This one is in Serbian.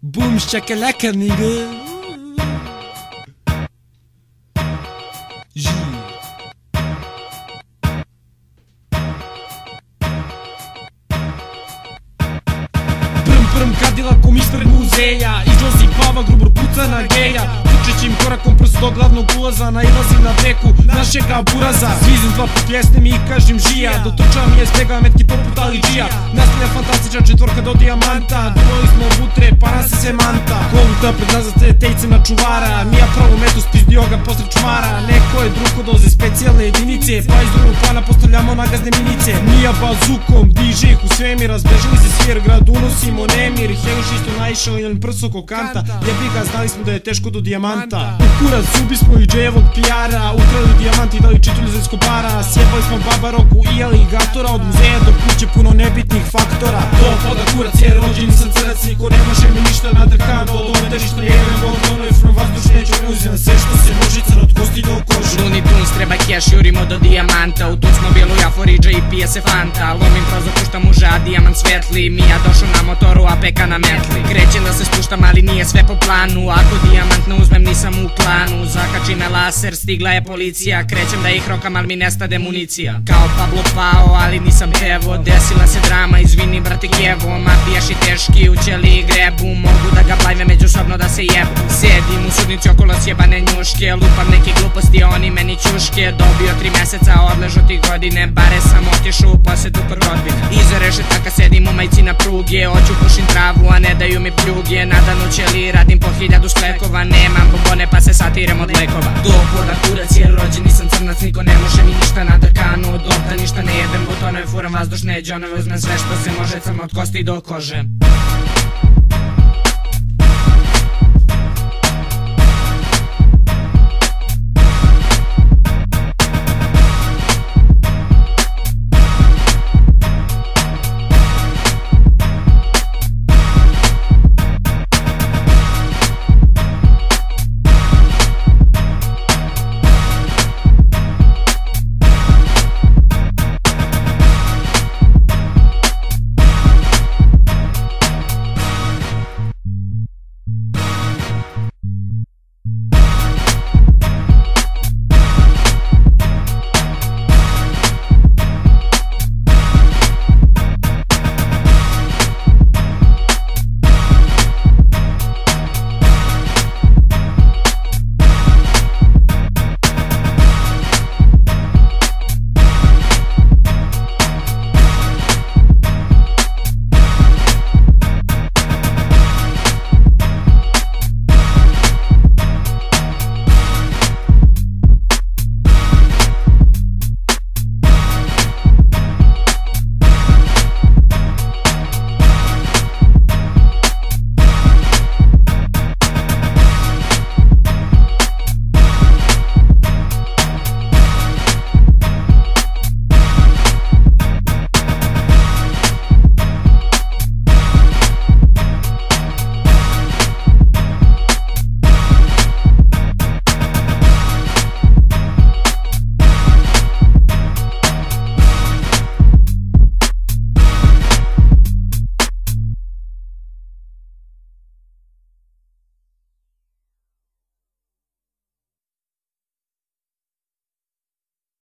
Boom shakalaka nigga. Prm Cadillacom ispred muzeja izlazi glava grubor puca na geja. Trčećim korakom prst do glavnog ulaza nailazim na beku našega buraza. Zvizim dva put pjesnem i kažem žija. Dotrčam je zbega metki poput Alidžija. Nastavlja fantastična četvorka do dijamanta. Duvali smo vutre pa nas se manta. Koluta pred nazad se tejcem na čuvara. Mija pravo metu spizdio ga posred čmara. Neko je drugo doze specijalne jedinice. Pa iz drugog plana postavljamo nagazne minice. Mija bazukom diže ih u svemir. Razbežili se svijer grad unosimo nemir. Heluš isto naišao jedan prst oko kanta. Jebi ga znali smo da je teško do dijamanta. U kurac zubi smo i džejevog pijara. Ukrali dijamant i dali čitulju za Eskobara. Sjebali smo Babaroku i aligatora. Od muzeja do kuće puno nebitnih faktora. To poda kurac jer rođen sam crnac. Niko ne može mi ništa nadrkano. Od ove da ništa jebem od ono je from vazduš. Neću ne uzim sve što se može car od kosti do kože. Looney Tunes treba cash, jurimo do dijamanta. U Tunsmobilu ja foriđa i pije se fanta. Lomim kroz opušta muža, dijamant svetli. Mija došao na motoru, a peka na metli. Krećem da se spuštam, ali nije sve po planu. Ako dijamant ne uzmem, nisam u klanu. Zakači me laser, stigla je policija. Krećem da ih rokam, ali mi nestade municija. Kao Pablo Pao, ali nisam Evo. Desila se drama, izvini brate Kevo. Mafijaši teški u ćeli i grebu. Mogu da ga blajme međusobno da se jebu. Sedim u sudnici okolo sjebane njuške. Lupam neke gluposti, oni meni ćuške. Dobio 3 meseca, odležu ti godine. Bare sam otišao u posetu kod rodbine. Iza rešetaka sedim u majici na pruge. Oću pušim travu, a ne daju mi pljuge. Na danu ćeli radim po 1000 sklekova. Nemam bombone pa se satirem od lekova. Dopoda kurac jer rođen nisam crnac. Niko ne može mi ništa na drkanu. Od lopta ništa ne jebem, butonove furam vazdušne džonove. Uzmem sve što se može, crno od kosti do kože.